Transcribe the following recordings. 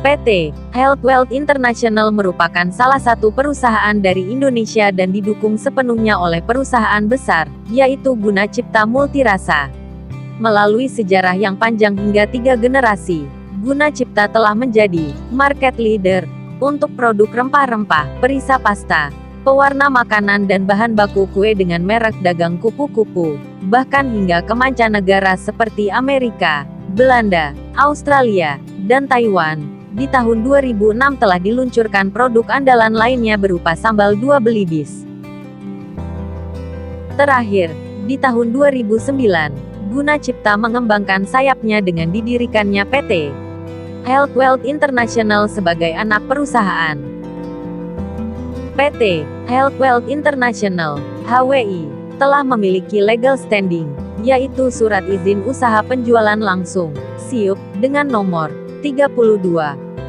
PT Health Wealth International merupakan salah satu perusahaan dari Indonesia dan didukung sepenuhnya oleh perusahaan besar, yaitu Guna Cipta Multirasa. Melalui sejarah yang panjang hingga 3 generasi, Guna Cipta telah menjadi market leader untuk produk rempah-rempah, perisa pasta, pewarna makanan dan bahan baku kue dengan merek dagang kupu-kupu, bahkan hingga ke mancanegara seperti Amerika, Belanda, Australia, dan Taiwan. Di tahun 2006 telah diluncurkan produk andalan lainnya berupa sambal 2 belibis. Terakhir, di tahun 2009, Guna Cipta mengembangkan sayapnya dengan didirikannya PT Health Wealth International sebagai anak perusahaan. PT Health Wealth International (HWI) telah memiliki legal standing, yaitu Surat Izin Usaha Penjualan Langsung (SIUP) dengan nomor 32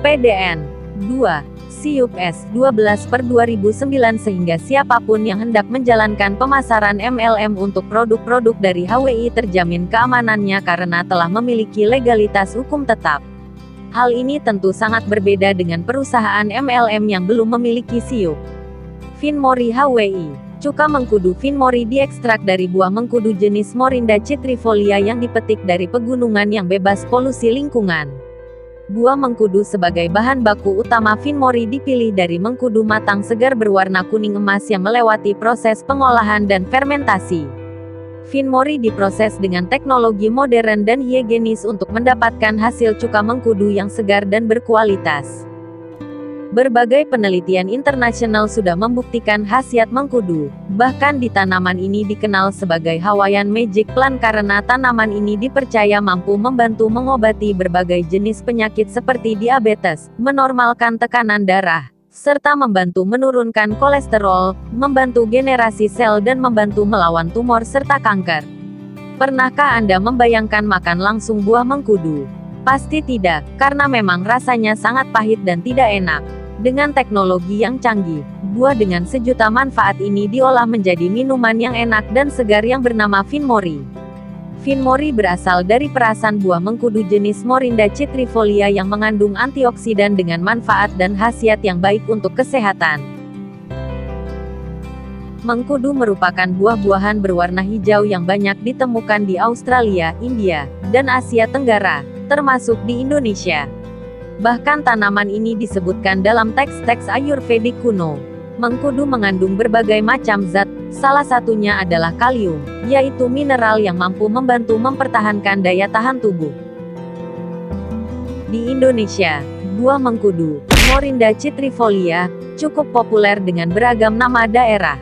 PDN 2 SIUP-S 12/2009 sehingga siapapun yang hendak menjalankan pemasaran MLM untuk produk-produk dari HWI terjamin keamanannya karena telah memiliki legalitas hukum tetap. Hal ini tentu sangat berbeda dengan perusahaan MLM yang belum memiliki SIUP. Finmori HWI. Cuka mengkudu Finmori diekstrak dari buah mengkudu jenis Morinda citrifolia yang dipetik dari pegunungan yang bebas polusi lingkungan. Buah mengkudu sebagai bahan baku utama Finmori dipilih dari mengkudu matang segar berwarna kuning emas yang melewati proses pengolahan dan fermentasi. Finmori diproses dengan teknologi modern dan higienis untuk mendapatkan hasil cuka mengkudu yang segar dan berkualitas. Berbagai penelitian internasional sudah membuktikan khasiat mengkudu. Bahkan di tanaman ini dikenal sebagai Hawaiian Magic Plant karena tanaman ini dipercaya mampu membantu mengobati berbagai jenis penyakit seperti diabetes, menormalkan tekanan darah, serta membantu menurunkan kolesterol, membantu generasi sel dan membantu melawan tumor serta kanker. Pernahkah Anda membayangkan makan langsung buah mengkudu? Pasti tidak, karena memang rasanya sangat pahit dan tidak enak. Dengan teknologi yang canggih, buah dengan sejuta manfaat ini diolah menjadi minuman yang enak dan segar yang bernama Finmori. Finmori berasal dari perasan buah mengkudu jenis Morinda citrifolia yang mengandung antioksidan dengan manfaat dan khasiat yang baik untuk kesehatan. Mengkudu merupakan buah-buahan berwarna hijau yang banyak ditemukan di Australia, India, dan Asia Tenggara, termasuk di Indonesia. Bahkan tanaman ini disebutkan dalam teks-teks Ayurvedik kuno. Mengkudu mengandung berbagai macam zat, salah satunya adalah kalium, yaitu mineral yang mampu membantu mempertahankan daya tahan tubuh. Di Indonesia, buah mengkudu, Morinda citrifolia, cukup populer dengan beragam nama daerah.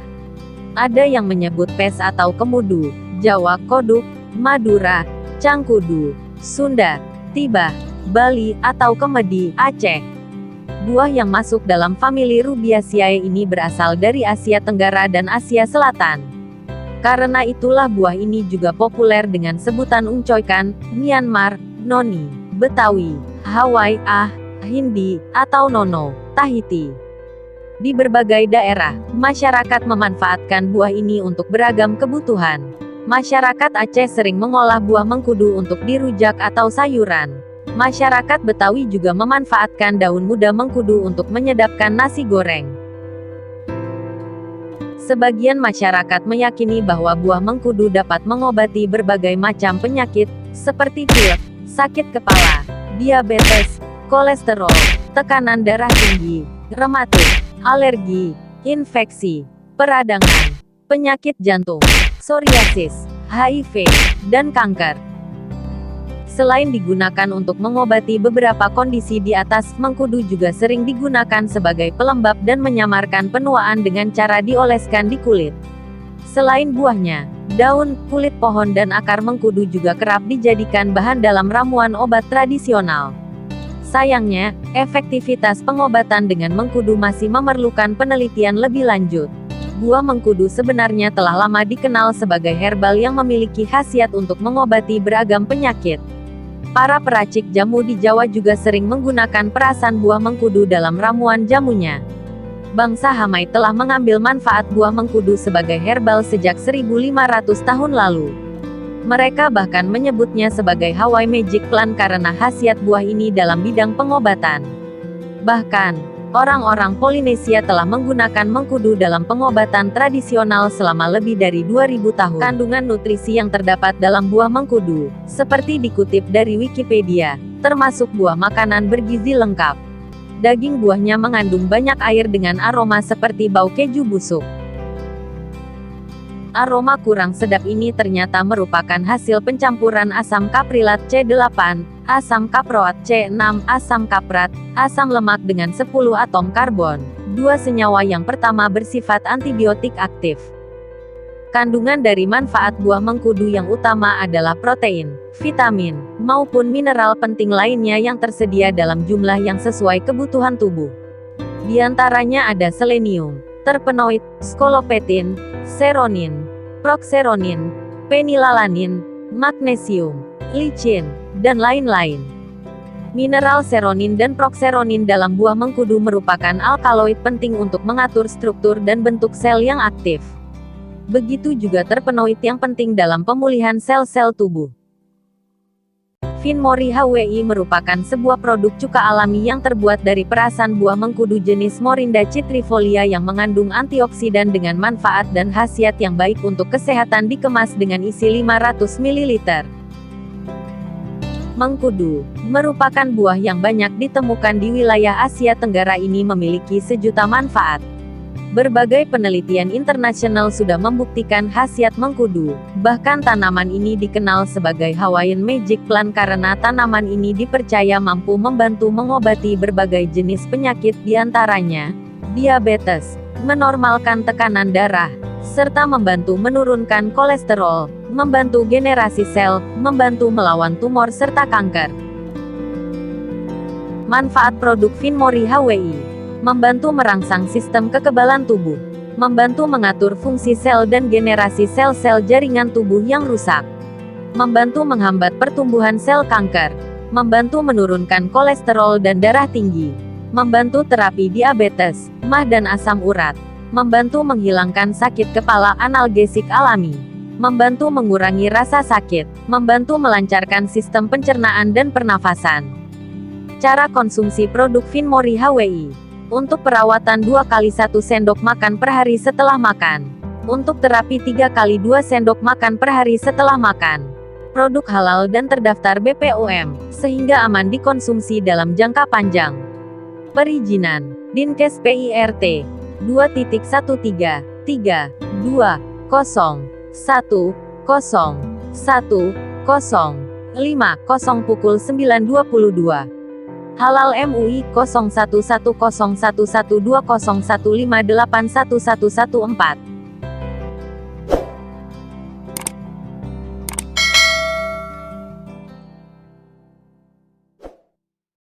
Ada yang menyebut pes atau kemudu, Jawa koduk, Madura, cangkudu, Sunda, Tiba, Bali, atau kemedi, Aceh. Buah yang masuk dalam famili Rubiaceae ini berasal dari Asia Tenggara dan Asia Selatan. Karena itulah buah ini juga populer dengan sebutan ungcoikan, Myanmar, Noni, Betawi, Hawaii, Hindi, atau Nono, Tahiti. Di berbagai daerah, masyarakat memanfaatkan buah ini untuk beragam kebutuhan. Masyarakat Aceh sering mengolah buah mengkudu untuk dirujak atau sayuran. Masyarakat Betawi juga memanfaatkan daun muda mengkudu untuk menyedapkan nasi goreng. Sebagian masyarakat meyakini bahwa buah mengkudu dapat mengobati berbagai macam penyakit, seperti pilek, sakit kepala, diabetes, kolesterol, tekanan darah tinggi, rematik, alergi, infeksi, peradangan, penyakit jantung, psoriasis, HIV, dan kanker. Selain digunakan untuk mengobati beberapa kondisi di atas, mengkudu juga sering digunakan sebagai pelembab dan menyamarkan penuaan dengan cara dioleskan di kulit. Selain buahnya, daun, kulit pohon dan akar mengkudu juga kerap dijadikan bahan dalam ramuan obat tradisional. Sayangnya, efektivitas pengobatan dengan mengkudu masih memerlukan penelitian lebih lanjut. Buah mengkudu sebenarnya telah lama dikenal sebagai herbal yang memiliki khasiat untuk mengobati beragam penyakit. Para peracik jamu di Jawa juga sering menggunakan perasan buah mengkudu dalam ramuan jamunya. Bangsa Hamai telah mengambil manfaat buah mengkudu sebagai herbal sejak 1500 tahun lalu. Mereka bahkan menyebutnya sebagai Hawaii Magic Plant karena khasiat buah ini dalam bidang pengobatan. Bahkan, orang-orang Polinesia telah menggunakan mengkudu dalam pengobatan tradisional selama lebih dari 2000 tahun. Kandungan nutrisi yang terdapat dalam buah mengkudu, seperti dikutip dari Wikipedia, termasuk buah makanan bergizi lengkap. Daging buahnya mengandung banyak air dengan aroma seperti bau keju busuk. Aroma kurang sedap ini ternyata merupakan hasil pencampuran asam kaprilat C8, asam kaproat C6, asam kaprat, asam lemak dengan 10 atom karbon. Dua senyawa yang pertama bersifat antibiotik aktif. Kandungan dari manfaat buah mengkudu yang utama adalah protein, vitamin, maupun mineral penting lainnya yang tersedia dalam jumlah yang sesuai kebutuhan tubuh. Di antaranya ada selenium, terpenoid, skolopetin, seronin, proxeronin, penilalanin, magnesium, licin, dan lain-lain. Mineral seronin dan proxeronin dalam buah mengkudu merupakan alkaloid penting untuk mengatur struktur dan bentuk sel yang aktif. Begitu juga terpenoid yang penting dalam pemulihan sel-sel tubuh. Finmori HWI merupakan sebuah produk cuka alami yang terbuat dari perasan buah mengkudu jenis Morinda citrifolia yang mengandung antioksidan dengan manfaat dan khasiat yang baik untuk kesehatan, dikemas dengan isi 500 ml. Mengkudu merupakan buah yang banyak ditemukan di wilayah Asia Tenggara ini, memiliki sejuta manfaat. Berbagai penelitian internasional sudah membuktikan khasiat mengkudu. Bahkan tanaman ini dikenal sebagai Hawaiian Magic Plant karena tanaman ini dipercaya mampu membantu mengobati berbagai jenis penyakit, diantaranya diabetes, menormalkan tekanan darah, serta membantu menurunkan kolesterol, membantu generasi sel, membantu melawan tumor serta kanker. Manfaat produk Finmori HWI: membantu merangsang sistem kekebalan tubuh, membantu mengatur fungsi sel dan generasi sel-sel jaringan tubuh yang rusak, membantu menghambat pertumbuhan sel kanker, membantu menurunkan kolesterol dan darah tinggi, membantu terapi diabetes, MAH dan asam urat, membantu menghilangkan sakit kepala, analgesik alami, membantu mengurangi rasa sakit, membantu melancarkan sistem pencernaan dan pernafasan. Cara konsumsi produk Finmori HWI: untuk perawatan 2 kali 1 sendok makan per hari setelah makan. Untuk terapi 3 kali 2 sendok makan per hari setelah makan. Produk halal dan terdaftar BPOM, sehingga aman dikonsumsi dalam jangka panjang. Perizinan Dinkes PIRT 2.13.2.1.0.1.0.50 pukul 9.22. Halal MUI 0110111201581114